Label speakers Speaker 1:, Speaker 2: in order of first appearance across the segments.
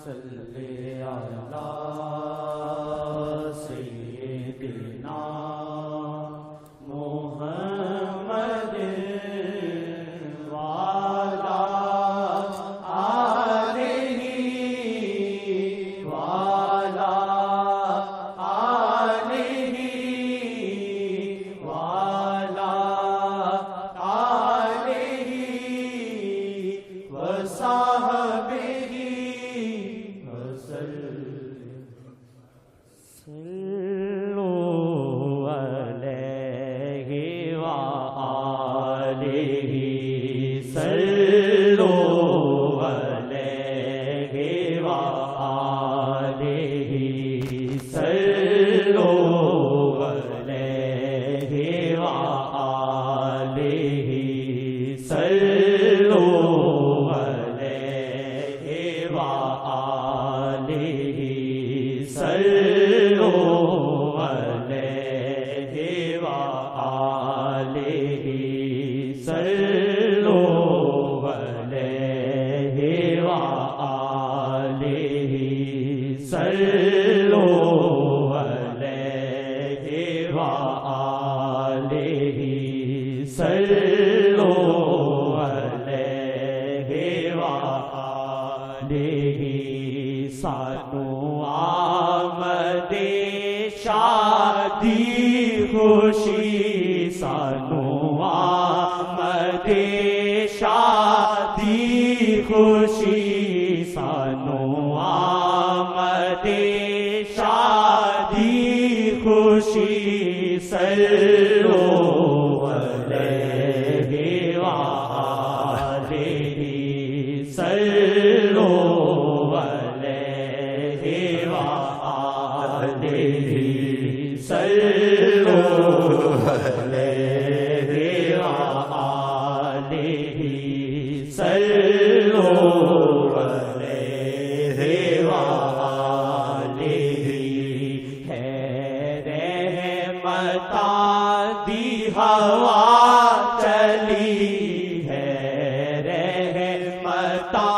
Speaker 1: صلی علی سیدنا محمد وعلی آلہ وعلی آلہ وعلی آلہ وصحبہ سانو آمد شادی خوشی سانو آمد شادی خوشی سانو آمد شادی خوشی سلو علیہ وآلہ سلو ہوا چلی ہے رحمتاں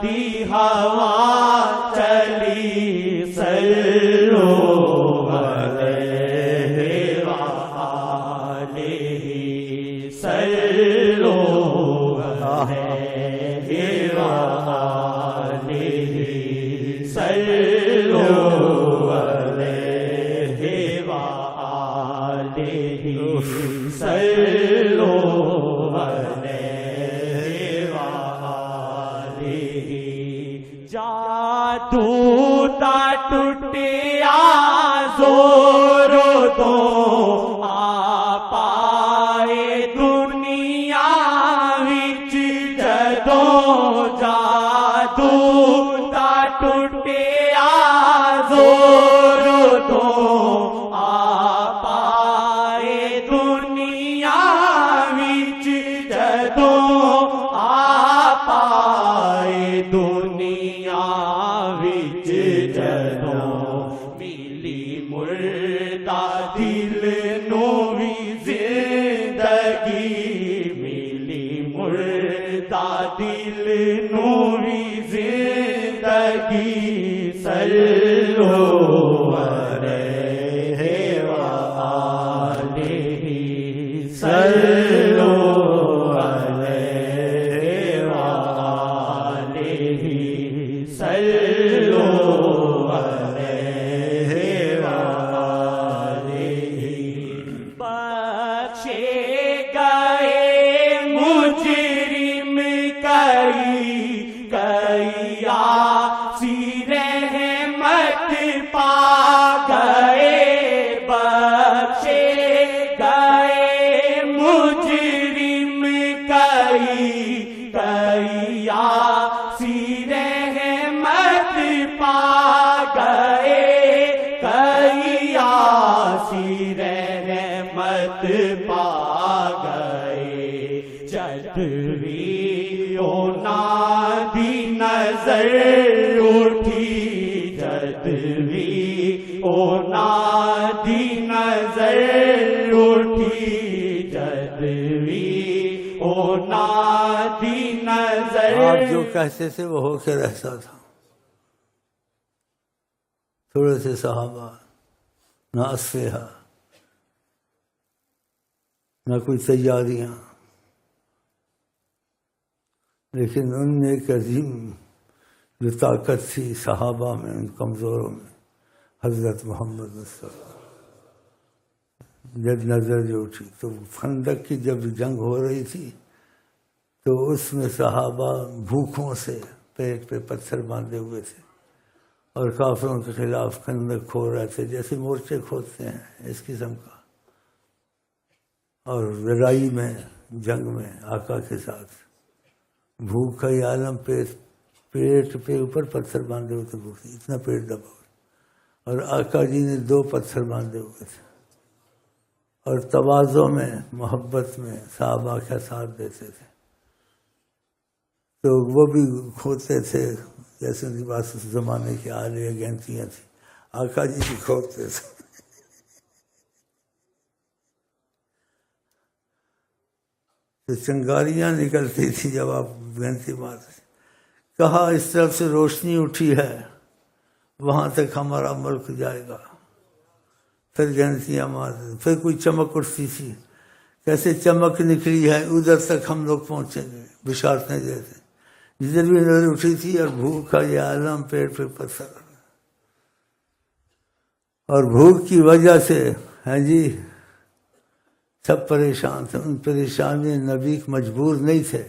Speaker 1: دی ہوا چلی صلو علیہ وآلہ صلو علیہ وآلہ صلو علیہ وآلہ صلو علیہ وآلہ جادو تا ٹوٹیا زور دو آ پائے دنیا وچ جدوں جادو تا ٹوٹیا زور دو دنیا وچ جدوں ملی مردہ دل نو وی زندگی ملی مردہ دل نو وی زندگی صلو علیہ وآلہ صلو پا گئے بخشے گئے مجرم کئی کئی آسی رحمت پا گئے کئی آسی رحمت پا گئے جد بھی اونا دی نظر اٹھی جد بھی اونا دی نظر اٹھی جد بھی اونا دی نظر
Speaker 2: آپ جو کہتے تھے وہ ہو کے رہتا تھا. تھوڑے سے صحابہ، نہ اسلحہ، نہ کوئی تیاریاں، لیکن ان میں ایک عظیم جو طاقت تھی صحابہ میں، ان کمزوروں میں، حضرت محمد مصطفیٰ جب نظر جو اٹھی تو خندق کی جب جنگ ہو رہی تھی تو اس میں صحابہ بھوکوں سے پیٹ پہ پتھر باندھے ہوئے تھے اور کافروں کے خلاف خندق کھود رہے تھے، جیسے مورچے کھودتے ہیں اس قسم کا، اور لڑائی میں، جنگ میں آقا کے ساتھ بھوک کا یہ عالم، پیٹ پہ اوپر پتھر باندھے ہوئے تھے، بھوک اتنا پیٹ دبا ہوا، اور آقا جی نے 2 پتھر باندھے ہوئے تھے، اور تواضع میں، محبت میں صحابہ کا ساتھ دیتے تھے، تو وہ بھی کھودتے تھے جیسے ان کے پاس اس زمانے کے آلے گینتیاں تھیں، آقا جی بھی کھودتے تھے۔ تو چنگاریاں نکلتی تھی جب آپ گینتی مارتے، کہا اس طرف سے روشنی اٹھی ہے، وہاں تک ہمارا ملک جائے گا، پھر گینتیاں مارتے، پھر کوئی چمک اٹھتی تھی، کیسے چمک نکلی ہے ادھر تک ہم لوگ پہنچیں گے، بشارتیں دیتے، جدھر بھی نظر اٹھی تھی، اور بھوک کا یہ عالم، پیٹ پہ پتھر، اور بھوک کی وجہ سے ہیں جی سب پریشان تھے۔ ان پریشانی نبی مجبور نہیں تھے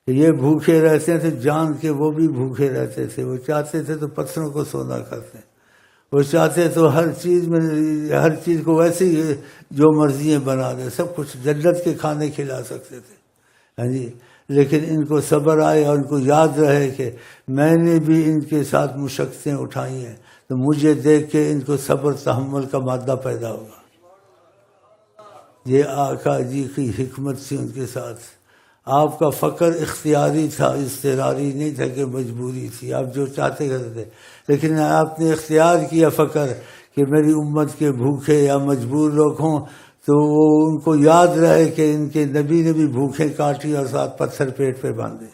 Speaker 2: کہ یہ بھوکے رہتے تھے، جان کے وہ بھی بھوکے رہتے تھے، وہ چاہتے تھے تو پتھروں کو سونا کرتے، وہ چاہتے تو ہر چیز کو ویسے ہی جو مرضیاں بنا دے، سب کچھ جنت کے کھانے کھلا سکتے تھے، ہاں جی، لیکن ان کو صبر آئے اور ان کو یاد رہے کہ میں نے بھی ان کے ساتھ مشقتیں اٹھائی ہیں، تو مجھے دیکھ کے ان کو صبر تحمل کا مادہ پیدا ہوگا۔ یہ آقا جی کی حکمت تھی ان کے ساتھ۔ آپ کا فقر اختیاری تھا، اضطراری نہیں تھا کہ مجبوری تھی، آپ جو چاہتے کرتے تھے، لیکن آپ نے اختیار کیا فقر کہ میری امت کے بھوکے یا مجبور لوگ ہوں تو وہ ان کو یاد رہے کہ ان کے نبی نے بھی بھوکیں کاٹی اور ساتھ پتھر پیٹ پہ باندھے۔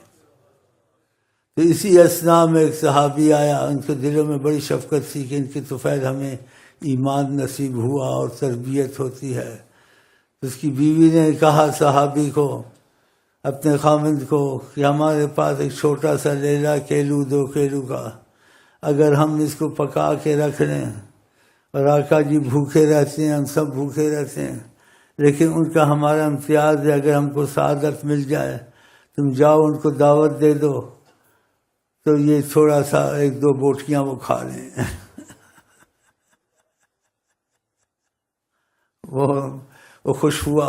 Speaker 2: تو اسی اثناء میں ایک صحابی آیا، ان کے دلوں میں بڑی شفقت تھی کہ ان کے طفیل ہمیں ایمان نصیب ہوا اور تربیت ہوتی ہے۔ اس کی بیوی نے کہا صحابی کو، اپنے خامند کو، کہ ہمارے پاس ایک چھوٹا سا لیلا 1-2 کیلو کا، اگر ہم اس کو پکا کے رکھ لیں، اور آقا جی بھوکے رہتے ہیں، ہم سب بھوکے رہتے ہیں، لیکن ان کا ہمارا امتیاز ہے، اگر ہم کو سعادت مل جائے، تم جاؤ ان کو دعوت دے دو تو یہ تھوڑا سا 1-2 بوٹیاں وہ کھا لیں۔ وہ خوش ہوا،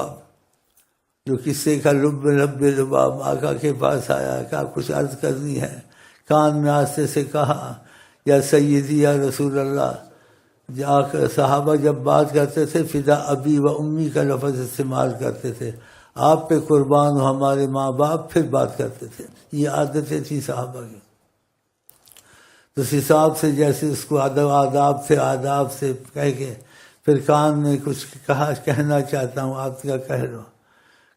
Speaker 2: جو قصے کا لب لباب آقا کے پاس آیا، کہا کچھ عرض کرنی ہے، کان میں آہستہ سے کہا یا سیدی یا رسول اللہ۔ صحابہ جب بات کرتے تھے فدا ابی و امی کا لفظ استعمال کرتے تھے، آپ پہ قربان ہو ہمارے ماں باپ، پھر بات کرتے تھے، یہ عادتیں تھیں صحابہ کی۔ تو اس حساب سے جیسے اس کو آداب سے کہہ کے پھر کان میں کچھ کہنا چاہتا ہوں، آپ کا کہہ لو۔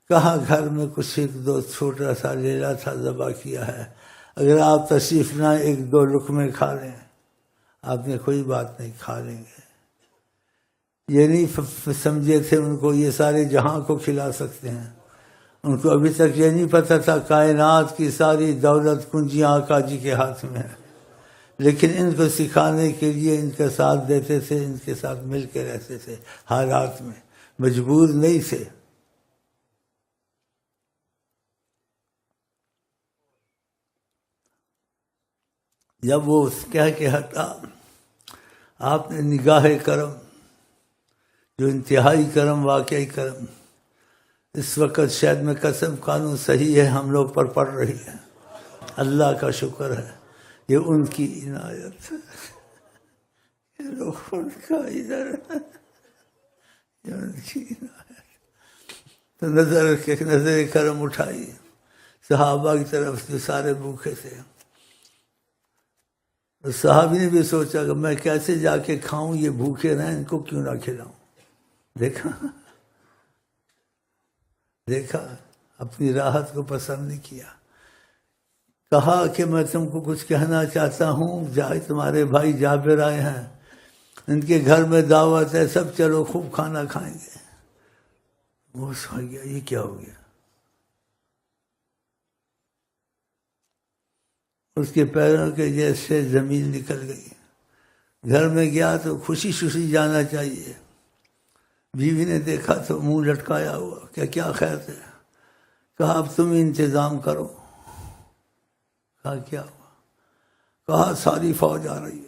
Speaker 2: کہا گھر میں کچھ 1-2 چھوٹا سا لیلا تھا، ذبح کیا ہے، اگر آپ تشریف نہ 1-2 لقمے کھا لیں۔ آپ نے کوئی بات نہیں، کھا لیں گے۔ یہ نہیں سمجھے تھے ان کو یہ سارے جہاں کو کھلا سکتے ہیں، ان کو ابھی تک یہ نہیں پتہ تھا کائنات کی ساری دولت کنجیاں آقا جی کے ہاتھ میں ہیں، لیکن ان کو سکھانے کے لیے ان کا ساتھ دیتے تھے، ان کے ساتھ مل کے رہتے تھے، حالات میں مجبور نہیں تھے۔ جب وہ کہہ کے ہٹا، آپ نے نگاہ کرم، جو انتہائی کرم، واقعی کرم، اس وقت شاید میں قسم قانون صحیح ہے ہم لوگ پر پڑ رہی ہے، اللہ کا شکر ہے، یہ ان کی عنایت ہے، یہ لوگ ان کا ادھر ہے، یہ ان کی عنایت۔ تو نظر کرم اٹھائی صحابہ کی طرف سے، سارے بھوکے تھے۔ صحابی نے بھی سوچا کہ میں کیسے جا کے کھاؤں، یہ بھوکے رہیں، ان کو کیوں نہ کھلاؤں۔ دیکھا اپنی راحت کو پسند نہیں کیا۔ کہا کہ میں تم کو کچھ کہنا چاہتا ہوں، تمہارے بھائی جابر آئے ہیں، ان کے گھر میں دعوت ہے، سب چلو خوب کھانا کھائیں گے. وہ سو گیا، یہ کیا ہو گیا؟ اس کے پیروں کے جیسے زمین نکل گئی. گھر میں گیا تو خوشی خوشی جانا چاہیے. بیوی نے دیکھا تو منہ لٹکایا ہوا کہ کیا خیر ہے. کہا اب تم انتظام کرو. کہا کیا ہوا؟ کہا ساری فوج آ رہی ہے.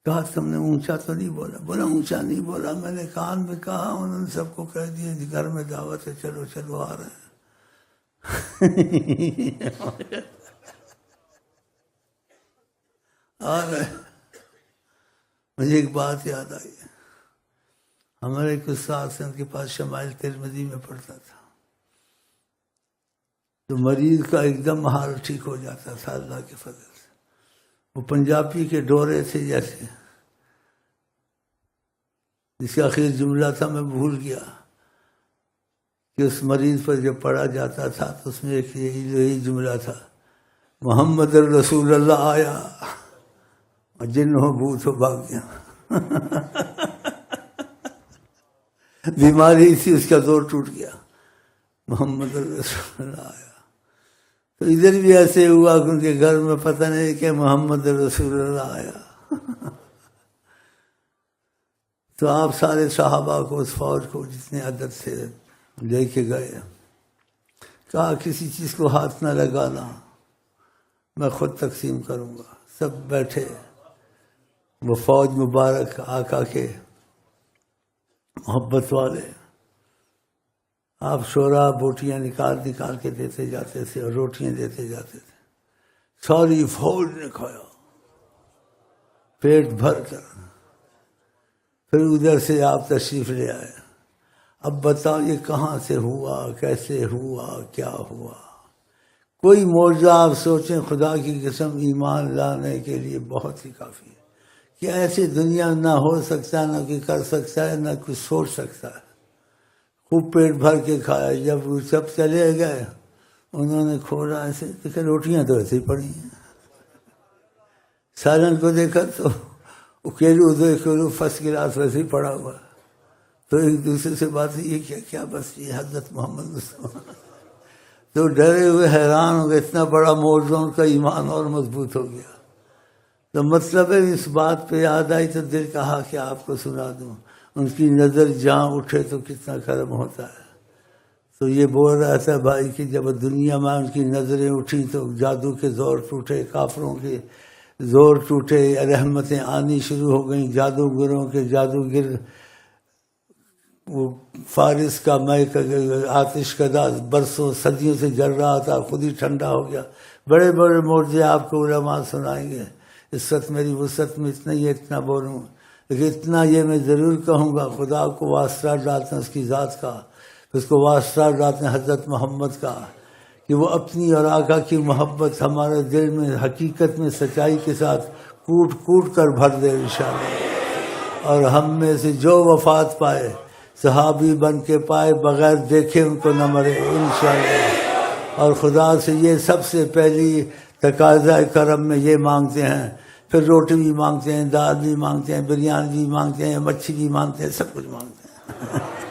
Speaker 2: کہا تم نے اونچا تو نہیں بولا؟ بولا اونچا نہیں بولا، میں نے کان میں کہا. انہوں نے سب کو کہہ دیا گھر میں دعوت ہے، چلو چلو آ رہے ہیں. آ رہے. مجھے ایک بات یاد آئی. ہمارے ایک استاد سے، ان کے پاس شمائل ترمذی میں پڑھتا تھا، تو مریض کا ایک دم حال ٹھیک ہو جاتا تھا اللہ کے فضل سے. وہ پنجابی کے ڈورے تھے جیسے، جس کا آخر جملہ تھا میں بھول گیا، کہ اس مریض پر جب پڑھا جاتا تھا تو اس میں ایک یہی جملہ تھا، محمد الرسول اللہ آیا اور جن ہو بھوت ہو بھاگ گیا. بیماری تھی، اس کا زور ٹوٹ گیا. محمد الرسول اللہ آیا. تو ادھر بھی ایسے ہوا کہ ان کے گھر میں پتہ نہیں کہ محمد رسول اللہ آیا. تو آپ سارے صحابہ کو، اس فوج کو جتنے عدد سے لے کے گئے. کہا کسی چیز کو ہاتھ نہ لگانا، میں خود تقسیم کروں گا. سب بیٹھے. وہ فوج مبارک آقا کے محبت والے، آپ شورا بوٹیاں نکال کے دیتے جاتے تھے اور روٹیاں دیتے جاتے تھے. ساری فوج نے کھایا پیٹ بھر کر. پھر ادھر سے آپ تشریف لے آئے. اب بتاؤ یہ کہاں سے ہوا، کیسے ہوا، کیا ہوا؟ کوئی معجزہ آپ سوچیں، خدا کی قسم ایمان لانے کے لیے بہت ہی کافی ہے. کہ ایسی دنیا نہ ہو سکتا، نہ کوئی کر سکتا ہے، نہ کوئی سوچ سکتا ہے. خوب پیٹ بھر کے کھایا. جب وہ سب چلے گئے، انہوں نے کھولا ایسے دیکھا روٹیاں تو ایسے ہی پڑی ہیں. سالن کو دیکھا تو کیلو 2 کیلو فرسٹ کلاس ویسے ہی پڑا ہوا. تو ایک دوسرے سے بات یہ کیا بس یہ حضرت محمد مصطفیٰ. تو ڈرے ہوئے حیران ہو گئے، اتنا بڑا معجزہ، ان کا ایمان اور مضبوط ہو گیا. تو مطلب ہے اس بات پہ یاد آئی تو دل کہا کہ آپ کو سنا دوں. ان کی نظر جہاں اٹھے تو کتنا کرم ہوتا ہے. تو یہ بول رہا تھا بھائی کہ جب دنیا میں ان کی نظریں اٹھی تو جادو کے زور ٹوٹے، کافروں کے زور ٹوٹے، رحمتیں آنی شروع ہو گئیں. جادوگروں کے جادوگر، وہ فارس کا آتش کدا برسوں صدیوں سے جل رہا تھا، خود ہی ٹھنڈا ہو گیا. بڑے بڑے معجزے آپ کو علماء سنائیں گے. اس وقت میری وسعت میں اتنا بولوں، لیکن اتنا یہ میں ضرور کہوں گا، خدا کو واسطہ ڈالتے ہیں اس کی ذات کا، اس کو واسطہ ڈالتے ہیں حضرت محمد کا، کہ وہ اپنی اور آقا کی محبت ہمارے دل میں حقیقت میں سچائی کے ساتھ کوٹ کوٹ کر بھر دے انشاءاللہ. اور ہم میں سے جو وفات پائے، صحابی بن کے پائے، بغیر دیکھے ان کو نہ مرے انشاءاللہ. اور خدا سے یہ سب سے پہلی تقاضا کرم میں یہ مانگتے ہیں. پھر روٹی بھی مانگتے ہیں، دال بھی مانگتے ہیں، بریانی بھی مانگتے ہیں، مچھلی بھی مانگتے ہیں، سب کچھ مانگتے ہیں.